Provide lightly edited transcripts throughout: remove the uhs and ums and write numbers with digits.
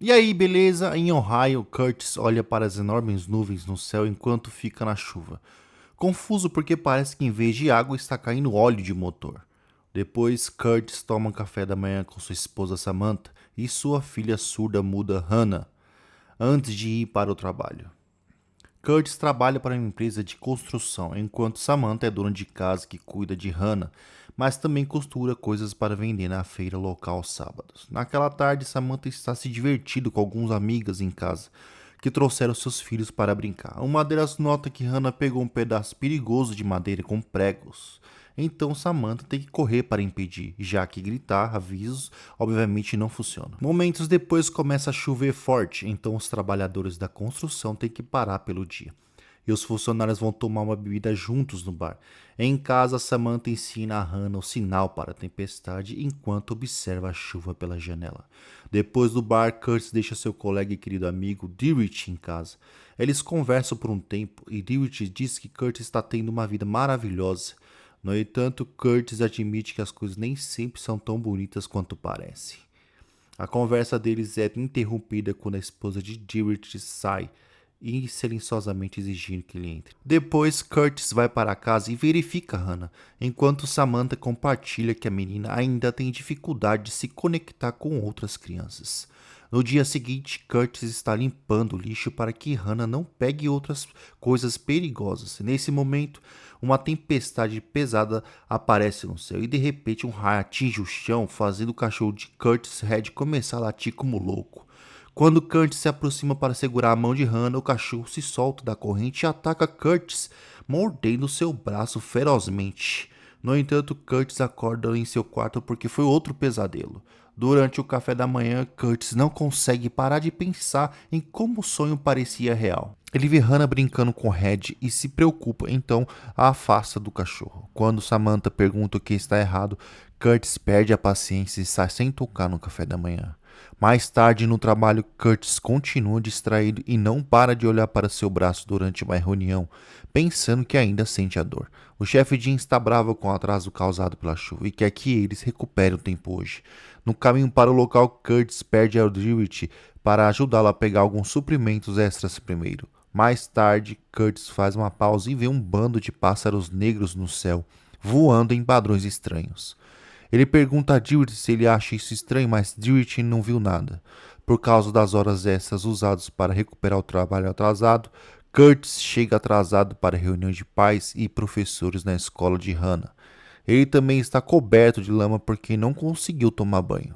E aí, beleza? Em Ohio, Curtis olha para as enormes nuvens no céu enquanto fica na chuva. Confuso porque parece que em vez de água está caindo óleo de motor. Depois, Curtis toma um café da manhã com sua esposa Samantha e sua filha surda muda Hannah, antes de ir para o trabalho. Curtis trabalha para uma empresa de construção, enquanto Samantha é dona de casa que cuida de Hannah, mas também costura coisas para vender na feira local aos sábados. Naquela tarde, Samantha está se divertindo com algumas amigas em casa, que trouxeram seus filhos para brincar. Uma delas nota que Hannah pegou um pedaço perigoso de madeira com pregos. Então Samantha tem que correr para impedir, já que gritar avisos obviamente não funciona. Momentos depois começa a chover forte, então os trabalhadores da construção têm que parar pelo dia. E os funcionários vão tomar uma bebida juntos no bar. Em casa, Samantha ensina a Hannah o sinal para a tempestade enquanto observa a chuva pela janela. Depois do bar, Curtis deixa seu colega e querido amigo Dewitt em casa. Eles conversam por um tempo e Dewitt diz que Curtis está tendo uma vida maravilhosa. No entanto, Curtis admite que as coisas nem sempre são tão bonitas quanto parecem. A conversa deles é interrompida quando a esposa de Dewitt sai e silenciosamente exigindo que ele entre. Depois, Curtis vai para casa e verifica Hannah, enquanto Samantha compartilha que a menina ainda tem dificuldade de se conectar com outras crianças. No dia seguinte, Curtis está limpando o lixo para que Hannah não pegue outras coisas perigosas. Nesse momento, uma tempestade pesada aparece no céu e de repente um raio atinge o chão, fazendo o cachorro de Curtis Red começar a latir como louco. Quando Curtis se aproxima para segurar a mão de Hannah, o cachorro se solta da corrente e ataca Curtis, mordendo seu braço ferozmente. No entanto, Curtis acorda em seu quarto porque foi outro pesadelo. Durante o café da manhã, Curtis não consegue parar de pensar em como o sonho parecia real. Ele vê Hannah brincando com Red e se preocupa, então a afasta do cachorro. Quando Samantha pergunta o que está errado, Curtis perde a paciência e sai sem tocar no café da manhã. Mais tarde no trabalho, Curtis continua distraído e não para de olhar para seu braço durante uma reunião, pensando que ainda sente a dor. O chefe Jim está bravo com o atraso causado pela chuva e quer que eles recuperem o tempo hoje. No caminho para o local, Curtis pede a Dewitt para ajudá-lo a pegar alguns suprimentos extras primeiro. Mais tarde, Curtis faz uma pausa e vê um bando de pássaros negros no céu, voando em padrões estranhos. Ele pergunta a Dewitt se ele acha isso estranho, mas Dewitt não viu nada. Por causa das horas extras usadas para recuperar o trabalho atrasado, Curtis chega atrasado para a reunião de pais e professores na escola de Hannah. Ele também está coberto de lama porque não conseguiu tomar banho.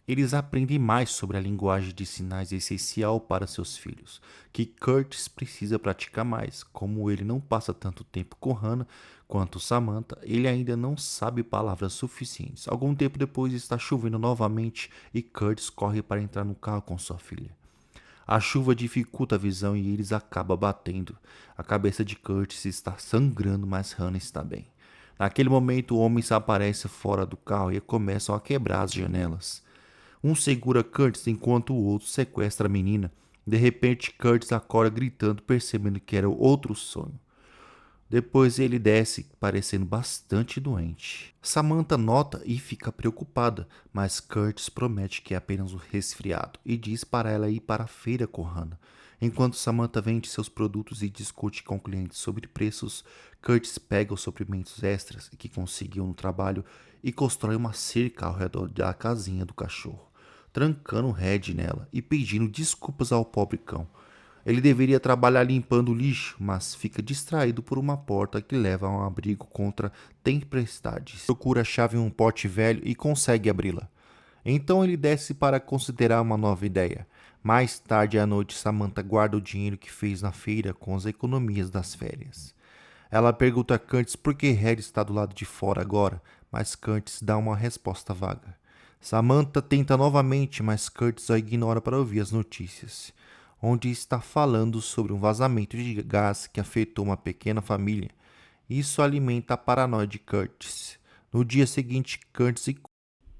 Eles aprendem mais sobre a linguagem de sinais essencial para seus filhos, que Curtis precisa praticar mais. Como ele não passa tanto tempo com Hannah quanto Samantha, ele ainda não sabe palavras suficientes. Algum tempo depois está chovendo novamente e Curtis corre para entrar no carro com sua filha. A chuva dificulta a visão e eles acabam batendo. A cabeça de Curtis está sangrando, mas Hannah está bem. Naquele momento, homens aparecem fora do carro e começam a quebrar as janelas. Um segura Curtis enquanto o outro sequestra a menina. De repente, Curtis acorda gritando, percebendo que era outro sonho. Depois ele desce, parecendo bastante doente. Samantha nota e fica preocupada, mas Curtis promete que é apenas um resfriado e diz para ela ir para a feira com Hannah. Enquanto Samantha vende seus produtos e discute com clientes sobre preços, Curtis pega os suprimentos extras que conseguiu no trabalho e constrói uma cerca ao redor da casinha do cachorro, trancando Red nela e pedindo desculpas ao pobre cão. Ele deveria trabalhar limpando o lixo, mas fica distraído por uma porta que leva a um abrigo contra tempestades. Procura a chave em um pote velho e consegue abri-la. Então ele desce para considerar uma nova ideia. Mais tarde à noite, Samantha guarda o dinheiro que fez na feira com as economias das férias. Ela pergunta a Curtis por que Harry está do lado de fora agora, mas Curtis dá uma resposta vaga. Samantha tenta novamente, mas Curtis a ignora para ouvir as notícias, onde está falando sobre um vazamento de gás que afetou uma pequena família. Isso alimenta a paranoia de Curtis. No dia seguinte, Curtis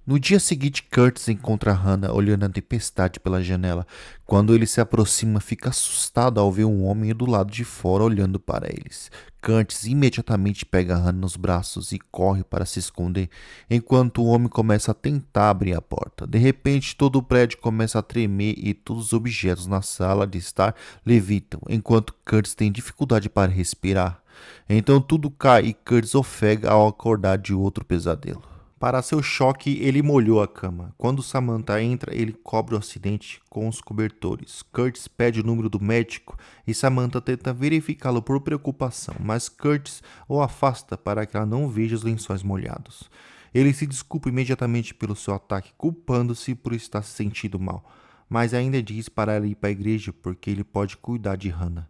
No dia seguinte, Curtis encontra Hannah olhando a tempestade pela janela. Quando ele se aproxima, fica assustado ao ver um homem do lado de fora olhando para eles. Curtis imediatamente pega Hannah nos braços e corre para se esconder, enquanto o homem começa a tentar abrir a porta. De repente, todo o prédio começa a tremer e todos os objetos na sala de estar levitam, enquanto Curtis tem dificuldade para respirar. Então tudo cai e Curtis ofega ao acordar de outro pesadelo. Para seu choque, ele molhou a cama. Quando Samantha entra, ele cobre o acidente com os cobertores. Curtis pede o número do médico e Samantha tenta verificá-lo por preocupação, mas Curtis o afasta para que ela não veja os lençóis molhados. Ele se desculpa imediatamente pelo seu ataque, culpando-se por estar se sentindo mal, mas ainda diz para ela ir para a igreja porque ele pode cuidar de Hannah.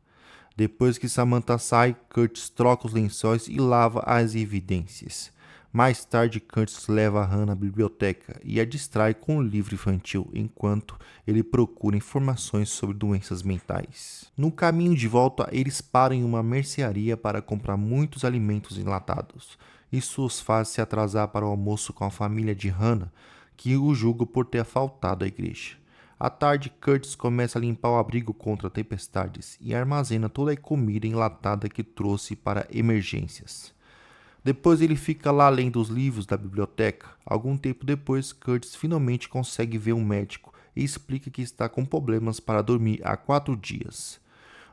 Depois que Samantha sai, Curtis troca os lençóis e lava as evidências. Mais tarde, Curtis leva Hannah à biblioteca e a distrai com um livro infantil, enquanto ele procura informações sobre doenças mentais. No caminho de volta, eles param em uma mercearia para comprar muitos alimentos enlatados. Isso os faz se atrasar para o almoço com a família de Hannah, que o julga por ter faltado à igreja. À tarde, Curtis começa a limpar o abrigo contra tempestades e armazena toda a comida enlatada que trouxe para emergências. Depois ele fica lá lendo os livros da biblioteca. Algum tempo depois, Curtis finalmente consegue ver um médico e explica que está com problemas para dormir há 4 dias.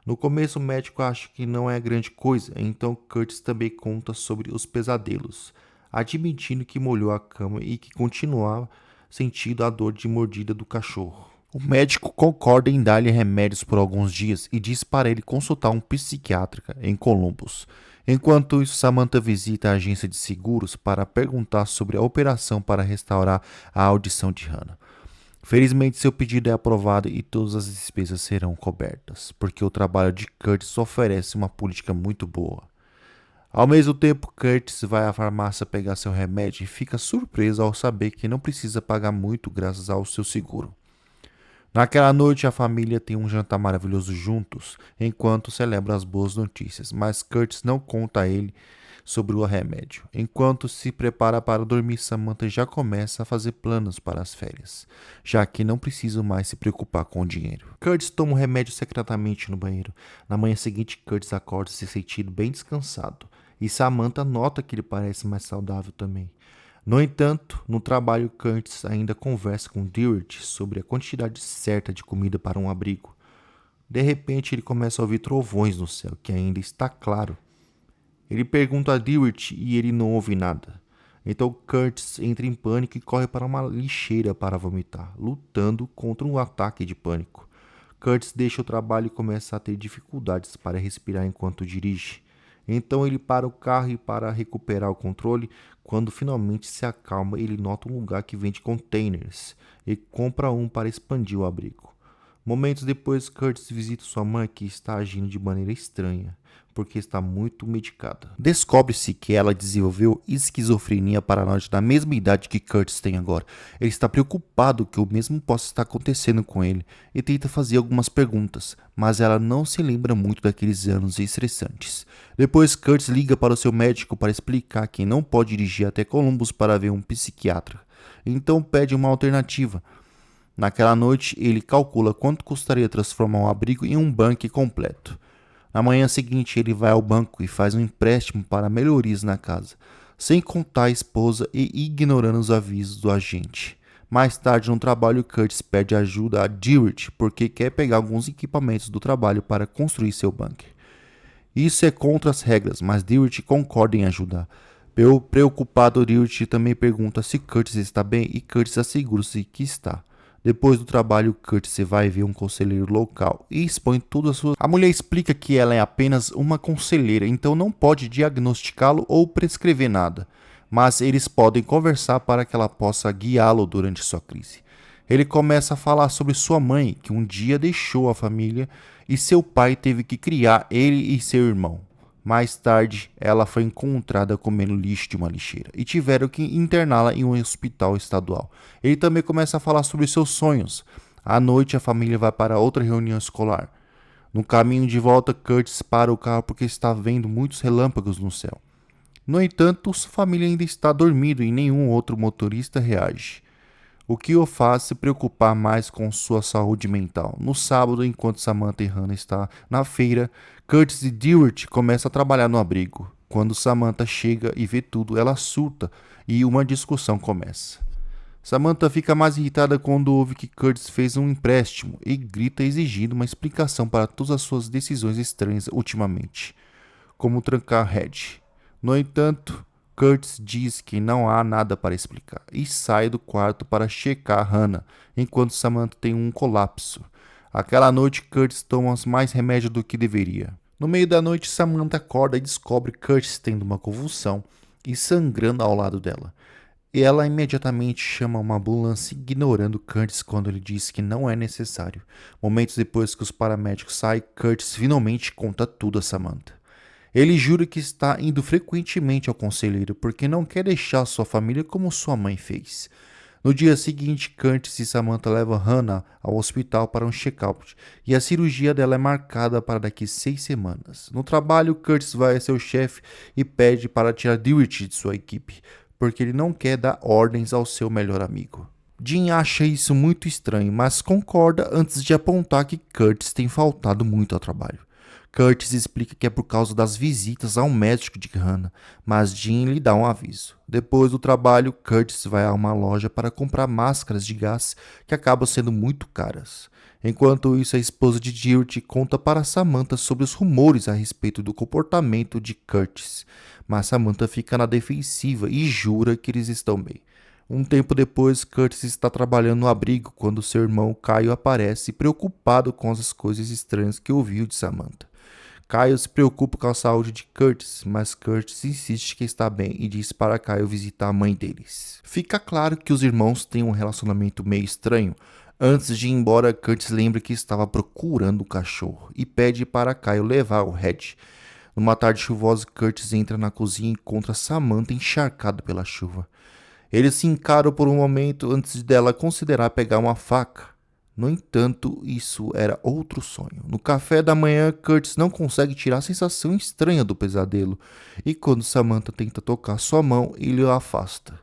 No começo o médico acha que não é grande coisa, então Curtis também conta sobre os pesadelos, admitindo que molhou a cama e que continuava sentindo a dor de mordida do cachorro. O médico concorda em dar-lhe remédios por alguns dias e diz para ele consultar um psiquiatra em Columbus. Enquanto isso, Samantha visita a agência de seguros para perguntar sobre a operação para restaurar a audição de Hannah. Felizmente, seu pedido é aprovado e todas as despesas serão cobertas, porque o trabalho de Curtis oferece uma política muito boa. Ao mesmo tempo, Curtis vai à farmácia pegar seu remédio e fica surpreso ao saber que não precisa pagar muito graças ao seu seguro. Naquela noite, a família tem um jantar maravilhoso juntos, enquanto celebra as boas notícias, mas Curtis não conta a ele sobre o remédio. Enquanto se prepara para dormir, Samantha já começa a fazer planos para as férias, já que não precisa mais se preocupar com o dinheiro. Curtis toma o remédio secretamente no banheiro. Na manhã seguinte, Curtis acorda se sentindo bem descansado, e Samantha nota que ele parece mais saudável também. No entanto, no trabalho, Curtis ainda conversa com Dewitt sobre a quantidade certa de comida para um abrigo. De repente, ele começa a ouvir trovões no céu, que ainda está claro. Ele pergunta a Dewitt e ele não ouve nada. Então Curtis entra em pânico e corre para uma lixeira para vomitar, lutando contra um ataque de pânico. Curtis deixa o trabalho e começa a ter dificuldades para respirar enquanto dirige. Então ele para o carro e para recuperar o controle. Quando finalmente se acalma, ele nota um lugar que vende containers e compra um para expandir o abrigo. Momentos depois, Curtis visita sua mãe, que está agindo de maneira estranha, porque está muito medicada. Descobre-se que ela desenvolveu esquizofrenia paranoide na mesma idade que Curtis tem agora. Ele está preocupado que o mesmo possa estar acontecendo com ele e tenta fazer algumas perguntas, mas ela não se lembra muito daqueles anos estressantes. Depois, Curtis liga para o seu médico para explicar que não pode dirigir até Columbus para ver um psiquiatra. Então pede uma alternativa. Naquela noite, ele calcula quanto custaria transformar um abrigo em um bunker completo. Na manhã seguinte, ele vai ao banco e faz um empréstimo para melhorias na casa, sem contar a esposa e ignorando os avisos do agente. Mais tarde no trabalho, Curtis pede ajuda a Dewitt porque quer pegar alguns equipamentos do trabalho para construir seu bunker. Isso é contra as regras, mas Dewitt concorda em ajudar. Preocupado, Dewitt também pergunta se Curtis está bem e Curtis assegura-se que está. Depois do trabalho, Curtis vai ver um conselheiro local e expõe todas as suas... A mulher explica que ela é apenas uma conselheira, então não pode diagnosticá-lo ou prescrever nada, mas eles podem conversar para que ela possa guiá-lo durante sua crise. Ele começa a falar sobre sua mãe, que um dia deixou a família e seu pai teve que criar ele e seu irmão. Mais tarde, ela foi encontrada comendo lixo de uma lixeira e tiveram que interná-la em um hospital estadual. Ele também começa a falar sobre seus sonhos. À noite, a família vai para outra reunião escolar. No caminho de volta, Curtis para o carro porque está vendo muitos relâmpagos no céu. No entanto, sua família ainda está dormindo e nenhum outro motorista reage, o que o faz se preocupar mais com sua saúde mental. No sábado, enquanto Samantha e Hannah estão na feira, Curtis e Dewart começam a trabalhar no abrigo. Quando Samantha chega e vê tudo, ela surta e uma discussão começa. Samantha fica mais irritada quando ouve que Curtis fez um empréstimo e grita exigindo uma explicação para todas as suas decisões estranhas ultimamente, como trancar Red. No entanto, Curtis diz que não há nada para explicar e sai do quarto para checar Hannah, enquanto Samantha tem um colapso. Aquela noite, Curtis toma mais remédio do que deveria. No meio da noite, Samantha acorda e descobre Curtis tendo uma convulsão e sangrando ao lado dela. E ela imediatamente chama uma ambulância, ignorando Curtis quando ele diz que não é necessário. Momentos depois que os paramédicos saem, Curtis finalmente conta tudo a Samantha. Ele jura que está indo frequentemente ao conselheiro porque não quer deixar sua família como sua mãe fez. No dia seguinte, Curtis e Samantha levam Hannah ao hospital para um check-up e a cirurgia dela é marcada para daqui 6 semanas. No trabalho, Curtis vai a seu chefe e pede para tirar Dewey de sua equipe, porque ele não quer dar ordens ao seu melhor amigo. Jim acha isso muito estranho, mas concorda antes de apontar que Curtis tem faltado muito ao trabalho. Curtis explica que é por causa das visitas ao médico de Hannah, mas Jim lhe dá um aviso. Depois do trabalho, Curtis vai a uma loja para comprar máscaras de gás que acabam sendo muito caras. Enquanto isso, a esposa de Dewart conta para Samantha sobre os rumores a respeito do comportamento de Curtis, mas Samantha fica na defensiva e jura que eles estão bem. Um tempo depois, Curtis está trabalhando no abrigo quando seu irmão Caio aparece, preocupado com as coisas estranhas que ouviu de Samantha. Caio se preocupa com a saúde de Curtis, mas Curtis insiste que está bem e diz para Caio visitar a mãe deles. Fica claro que os irmãos têm um relacionamento meio estranho. Antes de ir embora, Curtis lembra que estava procurando um cachorro e pede para Caio levar o Red. Numa tarde chuvosa, Curtis entra na cozinha e encontra Samantha encharcada pela chuva. Eles se encaram por um momento antes dela considerar pegar uma faca. No entanto, isso era outro sonho. No café da manhã, Curtis não consegue tirar a sensação estranha do pesadelo, e quando Samantha tenta tocar sua mão, ele a afasta.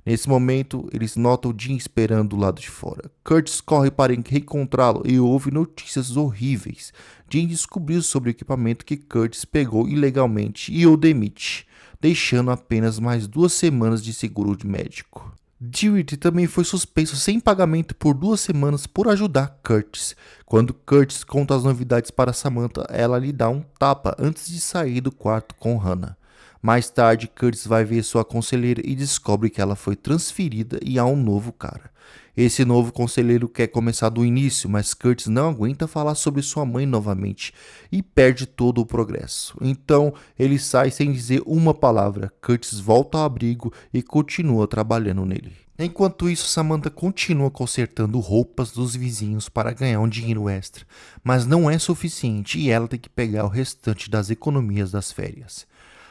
Nesse momento, eles notam Jim esperando do lado de fora. Curtis corre para reencontrá-lo e ouve notícias horríveis. Jim descobriu sobre o equipamento que Curtis pegou ilegalmente e o demite, deixando apenas mais 2 semanas de seguro médico. Dewey também foi suspenso sem pagamento por 2 semanas por ajudar Curtis. Quando Curtis conta as novidades para Samantha, ela lhe dá um tapa antes de sair do quarto com Hannah. Mais tarde, Curtis vai ver sua conselheira e descobre que ela foi transferida e há um novo cara. Esse novo conselheiro quer começar do início, mas Curtis não aguenta falar sobre sua mãe novamente e perde todo o progresso. Então, ele sai sem dizer uma palavra. Curtis volta ao abrigo e continua trabalhando nele. Enquanto isso, Samantha continua consertando roupas dos vizinhos para ganhar um dinheiro extra, mas não é suficiente e ela tem que pegar o restante das economias das férias.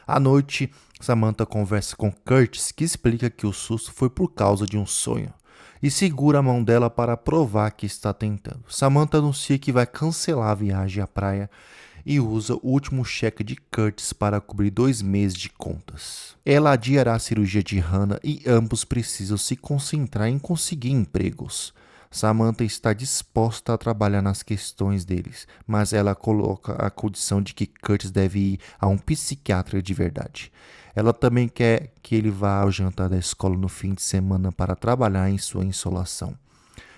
À noite, Samantha conversa com Curtis, que explica que o susto foi por causa de um sonho, e segura a mão dela para provar que está tentando. Samantha anuncia que vai cancelar a viagem à praia e usa o último cheque de Curtis para cobrir 2 meses de contas. Ela adiará a cirurgia de Hannah e ambos precisam se concentrar em conseguir empregos. Samantha está disposta a trabalhar nas questões deles, mas ela coloca a condição de que Curtis deve ir a um psiquiatra de verdade. Ela também quer que ele vá ao jantar da escola no fim de semana para trabalhar em sua insolação.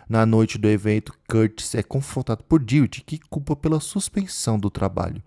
Na noite do evento, Curtis é confrontado por Dewey, que culpa pela suspensão do trabalho.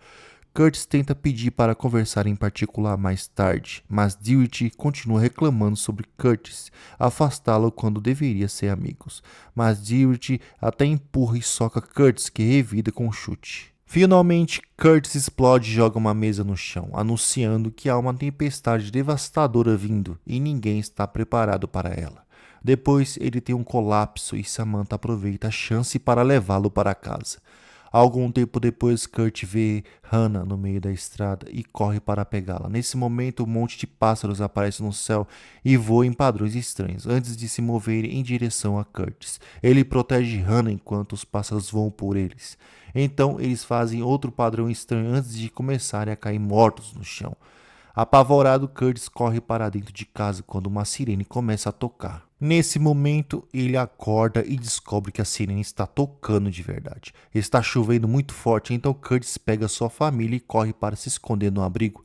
Curtis tenta pedir para conversar em particular mais tarde, mas Dewey continua reclamando sobre Curtis afastá-lo quando deveria ser amigos. Mas Dewey até empurra e soca Curtis, que revida com um chute. Finalmente, Curtis explode e joga uma mesa no chão, anunciando que há uma tempestade devastadora vindo e ninguém está preparado para ela. Depois, ele tem um colapso e Samantha aproveita a chance para levá-lo para casa. Algum tempo depois, Kurt vê Hannah no meio da estrada e corre para pegá-la. Nesse momento, um monte de pássaros aparece no céu e voa em padrões estranhos, antes de se moverem em direção a Curtis. Ele protege Hannah enquanto os pássaros voam por eles. Então, eles fazem outro padrão estranho antes de começarem a cair mortos no chão. Apavorado, Curtis corre para dentro de casa quando uma sirene começa a tocar. Nesse momento, ele acorda e descobre que a sirene está tocando de verdade. Está chovendo muito forte, então Curtis pega sua família e corre para se esconder no abrigo.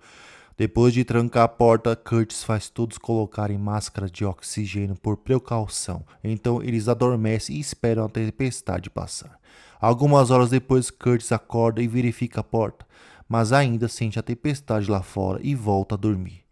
Depois de trancar a porta, Curtis faz todos colocarem máscara de oxigênio por precaução. Então eles adormecem e esperam a tempestade passar. Algumas horas depois, Curtis acorda e verifica a porta, mas ainda sente a tempestade lá fora e volta a dormir.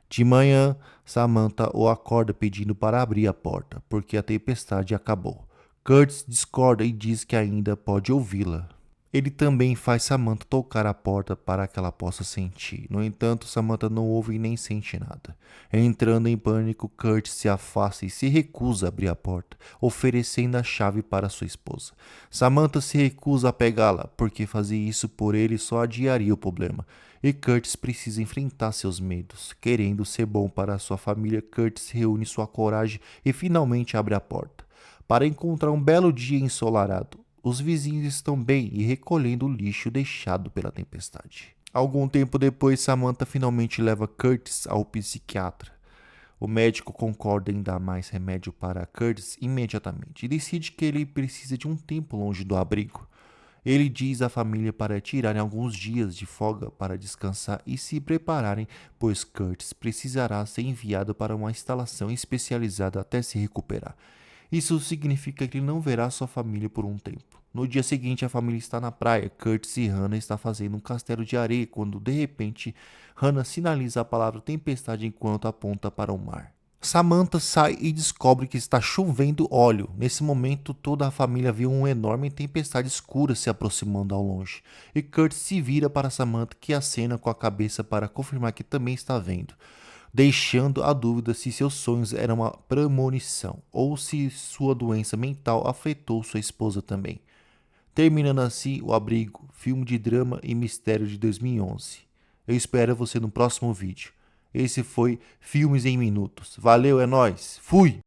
De manhã, Samantha o acorda pedindo para abrir a porta, porque a tempestade acabou. Curtis discorda e diz que ainda pode ouvi-la. Ele também faz Samantha tocar a porta para que ela possa sentir. No entanto, Samantha não ouve e nem sente nada. Entrando em pânico, Curtis se afasta e se recusa a abrir a porta, oferecendo a chave para sua esposa. Samantha se recusa a pegá-la, porque fazer isso por ele só adiaria o problema. E Curtis precisa enfrentar seus medos. Querendo ser bom para sua família, Curtis reúne sua coragem e finalmente abre a porta, para encontrar um belo dia ensolarado. Os vizinhos estão bem e recolhendo o lixo deixado pela tempestade. Algum tempo depois, Samantha finalmente leva Curtis ao psiquiatra. O médico concorda em dar mais remédio para Curtis imediatamente e decide que ele precisa de um tempo longe do abrigo. Ele diz à família para tirarem alguns dias de folga para descansar e se prepararem, pois Curtis precisará ser enviado para uma instalação especializada até se recuperar. Isso significa que ele não verá sua família por um tempo. No dia seguinte, a família está na praia. Curtis e Hannah estão fazendo um castelo de areia quando, de repente, Hannah sinaliza a palavra tempestade enquanto aponta para o mar. Samantha sai e descobre que está chovendo óleo. Nesse momento, toda a família vê uma enorme tempestade escura se aproximando ao longe. E Curtis se vira para Samantha, que acena com a cabeça para confirmar que também está vendo, deixando a dúvida se seus sonhos eram uma premonição ou se sua doença mental afetou sua esposa também. Terminando assim o Abrigo, filme de drama e mistério de 2011. Eu espero você no próximo vídeo. Esse foi Filmes em Minutos. Valeu, é nóis. Fui!